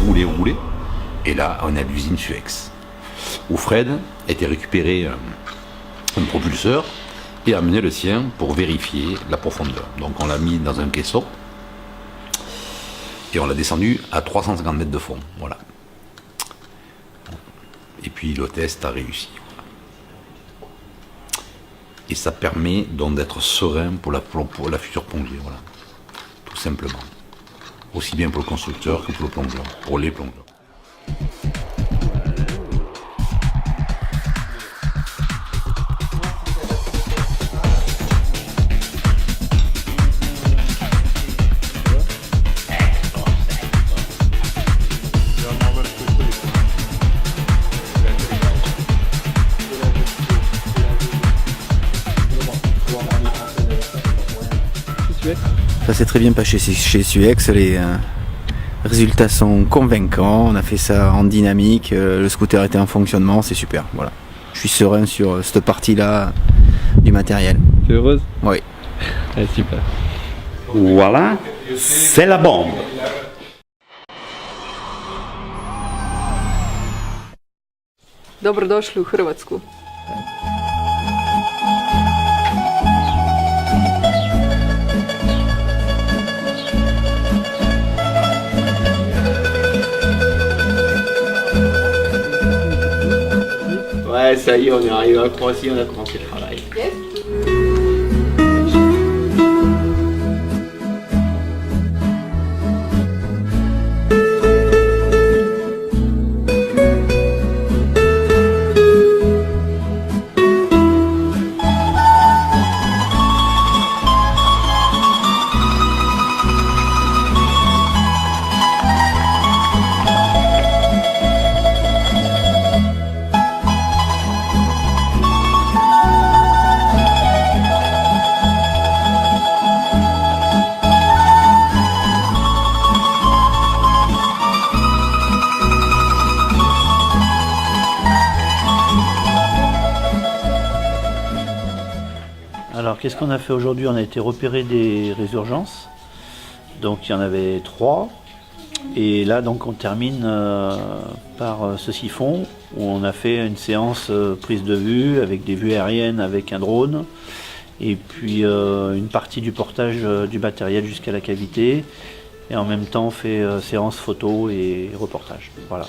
rouler. Et là, on a l'usine Suex, où Fred a été récupérer un propulseur et a amené le sien pour vérifier la profondeur. Donc on l'a mis dans un caisson et on l'a descendu à 350 mètres de fond. Voilà. Et puis le test a réussi. Et ça permet donc d'être serein pour la future plongée. Voilà. Tout simplement. Aussi bien pour le constructeur que pour le plongeur, pour les plongeurs. Ça s'est très bien passé chez Suex, les résultats sont convaincants, on a fait ça en dynamique, le scooter était en fonctionnement, c'est super, voilà. Je suis serein sur cette partie-là du matériel. Tu es heureuse? Oui. Super. Voilà, c'est la bombe. Dobrodošli u Hrvatsku. Ouais, ça y est, on est arrivé à Croatie, on a commencé le travail. Alors qu'est-ce qu'on a fait aujourd'hui? On a été repérer des résurgences, donc il y en avait 3, et là donc on termine par ce siphon où on a fait une séance prise de vue avec des vues aériennes avec un drone, et puis une partie du portage du matériel jusqu'à la cavité, et en même temps on fait séance photo et reportage. Voilà.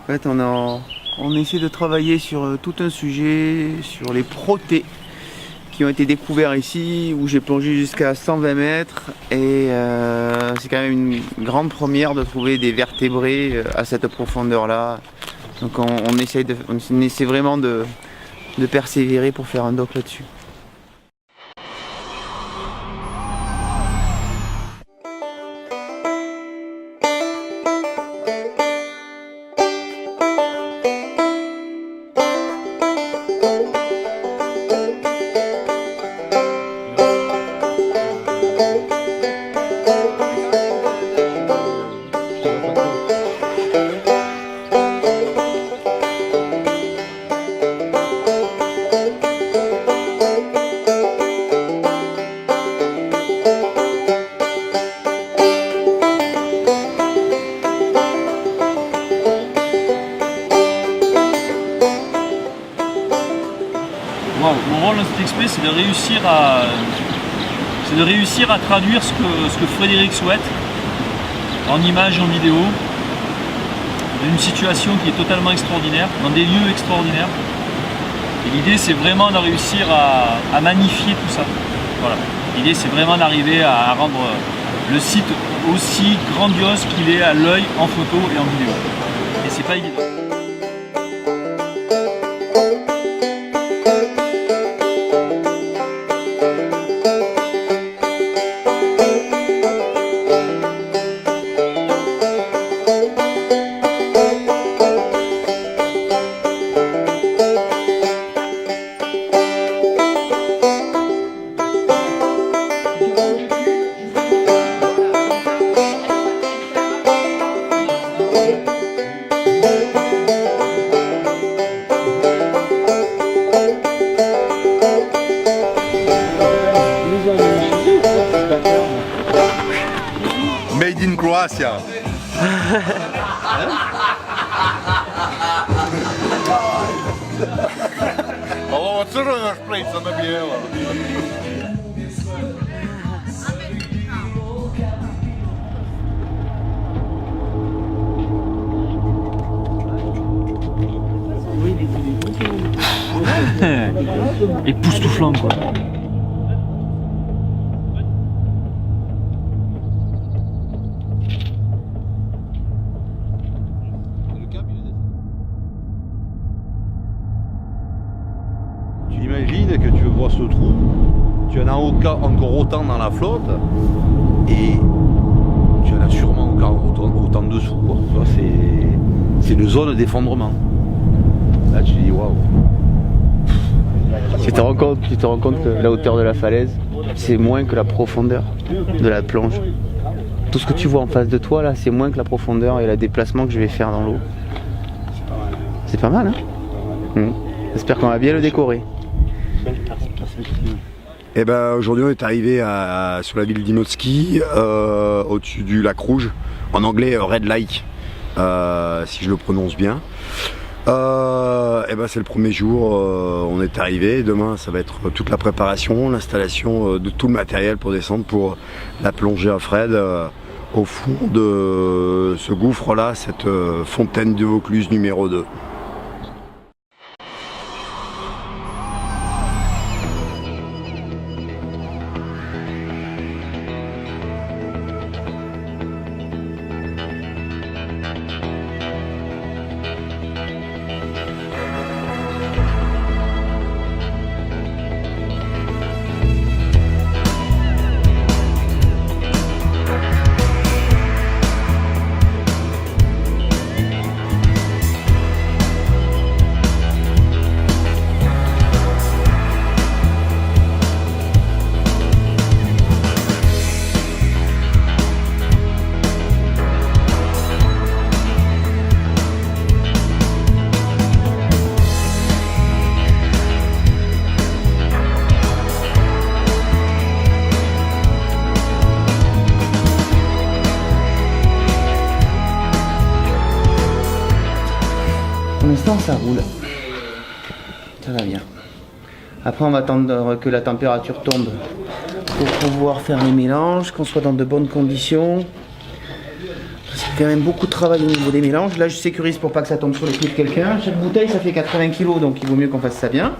En fait, on essaie de travailler sur tout un sujet, sur les protés qui ont été découverts ici, où j'ai plongé jusqu'à 120 mètres. Et c'est quand même une grande première de trouver des vertébrés à cette profondeur-là. Donc on essaie vraiment de persévérer pour faire un doc là-dessus. Mon rôle dans cette expé, c'est de réussir à traduire ce que Frédéric souhaite en images, en vidéo, d'une situation qui est totalement extraordinaire, dans des lieux extraordinaires. Et l'idée, c'est vraiment de réussir à magnifier tout ça. Voilà. L'idée, c'est vraiment d'arriver à rendre le site aussi grandiose qu'il est à l'œil, en photo et en vidéo. Et c'est pas évident. gracias. Ovo crvena šprica na bijelo. Époustouflant quoi. Tu imagines que tu vois ce trou, tu en as encore autant dans la flotte et tu en as sûrement encore autant dessous. Quoi. Tu vois, c'est une zone d'effondrement. Là tu dis waouh. Tu te rends compte que la hauteur de la falaise, c'est moins que la profondeur de la plonge. Tout ce que tu vois en face de toi là, c'est moins que la profondeur et le déplacement que je vais faire dans l'eau. C'est pas mal, hein. J'espère qu'on va bien le décorer. Eh ben, aujourd'hui on est arrivé sur la ville d'Imotski, au-dessus du lac Rouge, en anglais Red Lake, si je le prononce bien. Eh ben, c'est le premier jour, on est arrivé. Demain ça va être toute la préparation, l'installation de tout le matériel pour descendre pour la plongée à Fred au fond de ce gouffre là, cette fontaine de Vaucluse numéro 2. Pour l'instant ça roule. Ça va bien. Après on va attendre que la température tombe pour pouvoir faire les mélanges, qu'on soit dans de bonnes conditions. C'est quand même beaucoup de travail au niveau des mélanges. Là je sécurise pour pas que ça tombe sur les pieds de quelqu'un. Chaque bouteille ça fait 80 kg donc il vaut mieux qu'on fasse ça bien.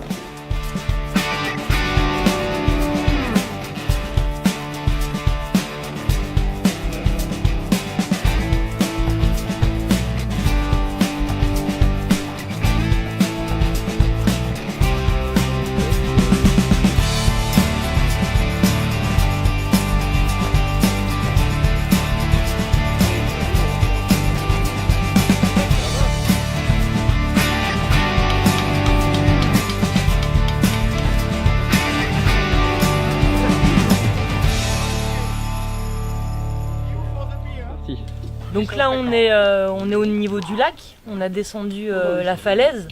Donc là on est au niveau du lac, on a descendu la falaise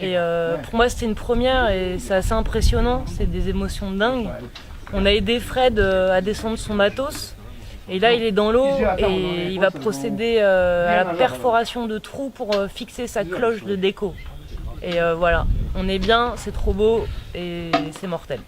et pour moi c'était une première et c'est assez impressionnant, c'est des émotions dingues. On a aidé Fred à descendre son matos et là il est dans l'eau et il va procéder à la perforation de trous pour fixer sa cloche de déco. Et voilà, on est bien, c'est trop beau et c'est mortel.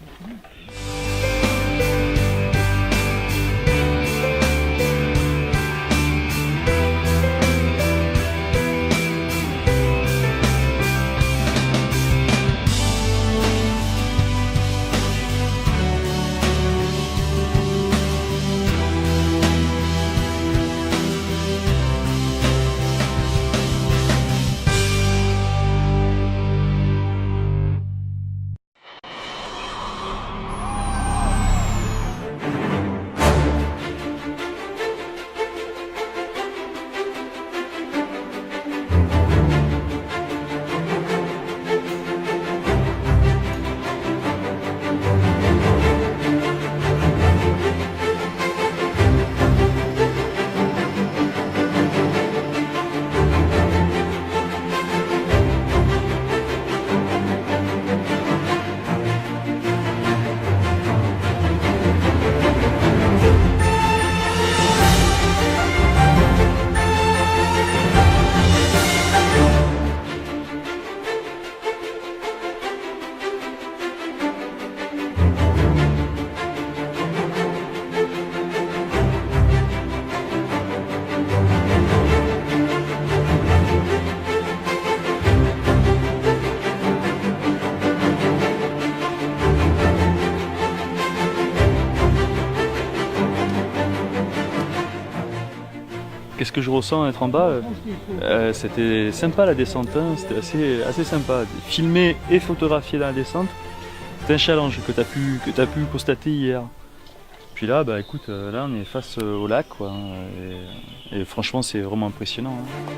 qu'est-ce que je ressens à être en bas? C'était sympa la descente, hein, c'était assez sympa. Filmer et photographier la descente, c'est un challenge que tu as pu constater hier. Puis là, bah écoute, là on est face au lac, quoi, et franchement c'est vraiment impressionnant. Hein.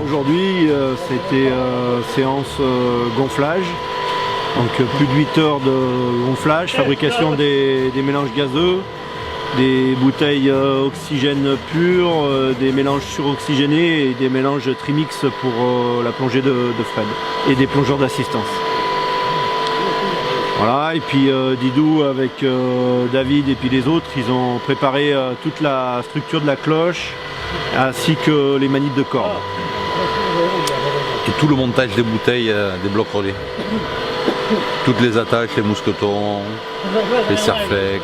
Aujourd'hui, c'était séance gonflage, donc plus de 8 heures de gonflage, fabrication des mélanges gazeux, des bouteilles oxygène pur, des mélanges suroxygénés et des mélanges trimix pour la plongée de Fred et des plongeurs d'assistance. Voilà, et puis Didou avec David et puis les autres, ils ont préparé toute la structure de la cloche ainsi que les manips de corde. Et tout le montage des bouteilles, des blocs relais. Toutes les attaches, les mousquetons, les serflex,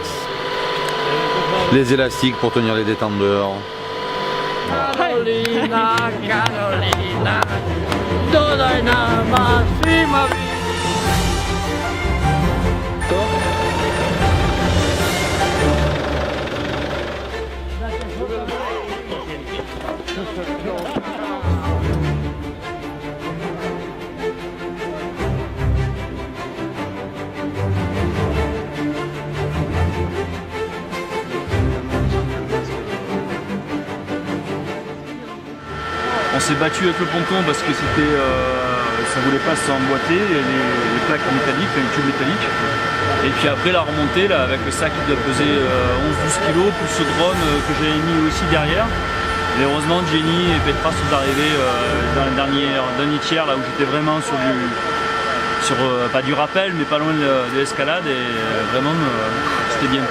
les élastiques pour tenir les détendeurs. Carolina, Carolina, Dodana, Massima. On s'est battu avec le ponton parce que c'était, ça voulait pas s'emboîter, les plaques métalliques, les tubes métalliques. Et puis après la remontée là, avec le sac qui doit peser 11-12 kg, plus ce drone que j'avais mis aussi derrière. Et heureusement Jenny et Petra sont arrivés dans le dernier tiers là où j'étais vraiment sur pas du rappel mais pas loin de l'escalade et vraiment c'était bien.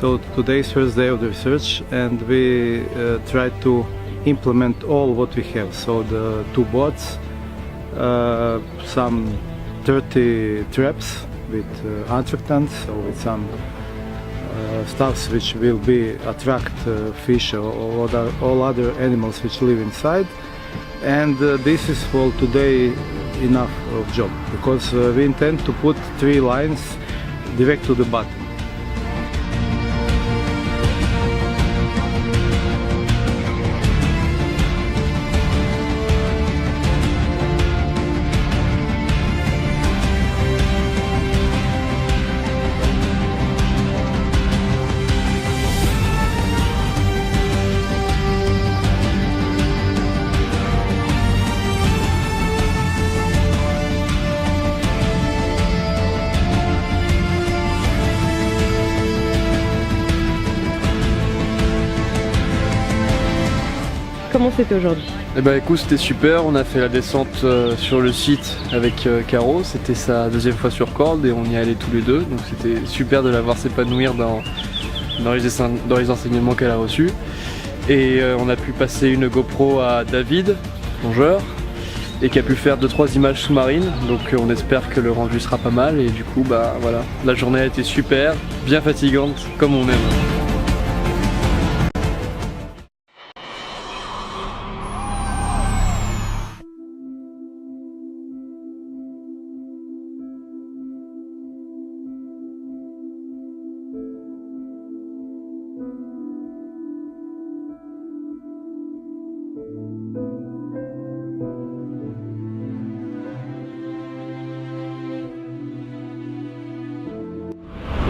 So today is first day of the research and we try to implement all what we have. So the two boats, some 30 traps with attractants or with some stuffs which will be attract fish or all other animals which live inside. And this is for today enough of job, because we intend to put 3 lines direct to the bottom. Comment c'était aujourd'hui? Eh ben écoute, c'était super, on a fait la descente sur le site avec Caro, c'était sa 2e fois sur corde et on y allait tous les deux, donc c'était super de la voir s'épanouir dans les enseignements qu'elle a reçus. Et on a pu passer une GoPro à David, plongeur, et qui a pu faire 2-3 images sous-marines, donc on espère que le rendu sera pas mal et du coup bah voilà, la journée a été super, bien fatigante comme on aime.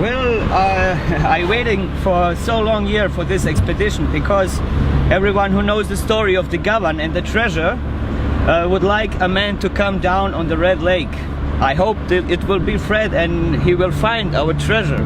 Well, I waiting for so long here for this expedition because everyone who knows the story of the Gavan and the treasure would like a man to come down on the Red Lake. I hope that it will be Fred and he will find our treasure.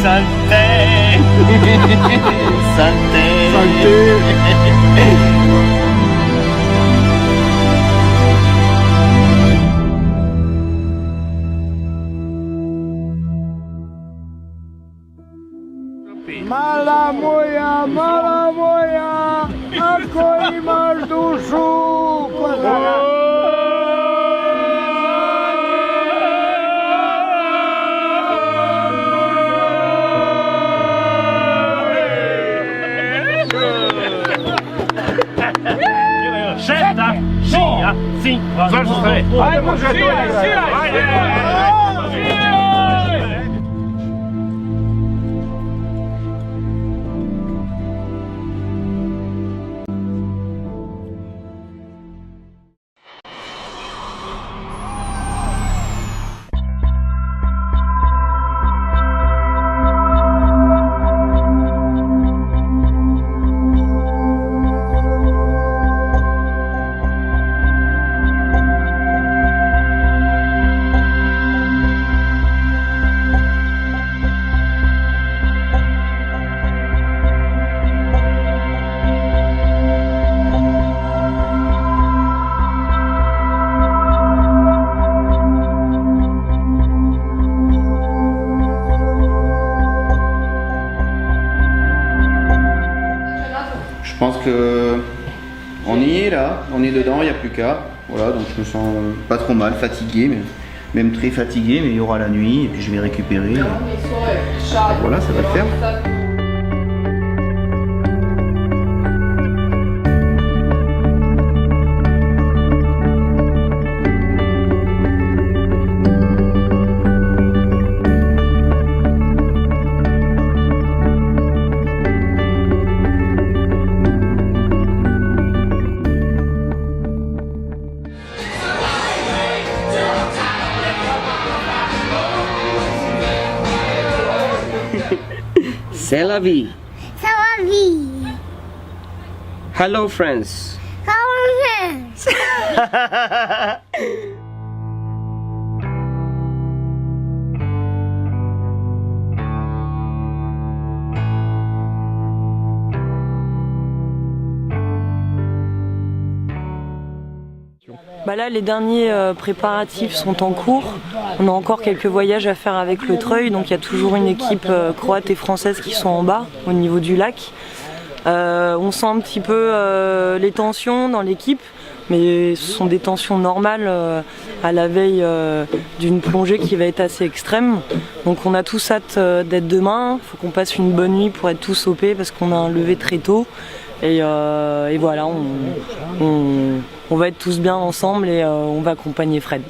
Santé. Santé. Mala moja, ako imaš dušu, Scelta, sia, sì, vai, Je pense que on y est là, on est dedans, il n'y a plus qu'à. Voilà, donc je me sens pas trop mal, fatigué, même très fatigué, mais il y aura la nuit et puis je vais récupérer. Voilà, ça va le faire. C'est la vie. C'est la vie. Hello friends. Hello friends. Bah là, les derniers préparatifs sont en cours. On a encore quelques voyages à faire avec le Treuil, donc il y a toujours une équipe croate et française qui sont en bas, au niveau du lac. On sent un petit peu les tensions dans l'équipe, mais ce sont des tensions normales à la veille d'une plongée qui va être assez extrême. Donc on a tous hâte d'être demain. Il faut qu'on passe une bonne nuit pour être tous OP parce qu'on a un lever très tôt. Et voilà, on va être tous bien ensemble et on va accompagner Fred.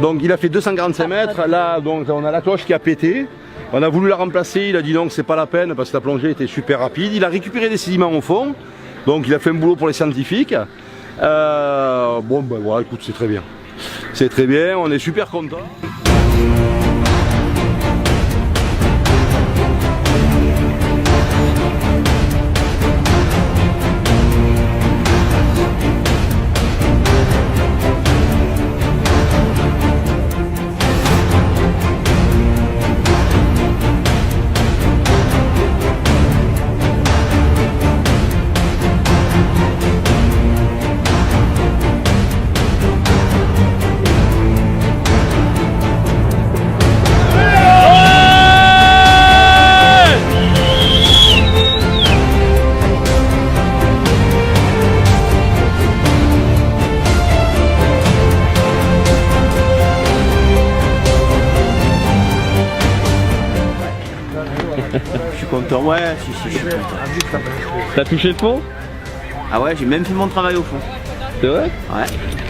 Donc il a fait 245 mètres, là donc on a la cloche qui a pété. On a voulu la remplacer, il a dit non que c'est pas la peine parce que la plongée était super rapide. Il a récupéré des sédiments au fond, donc il a fait un boulot pour les scientifiques. Bon ben voilà, écoute, c'est très bien. C'est très bien, on est super contents. Je suis content, ouais, si, je suis content. T'as touché le fond? Ah ouais, j'ai même fait mon travail au fond. C'est vrai? Ouais.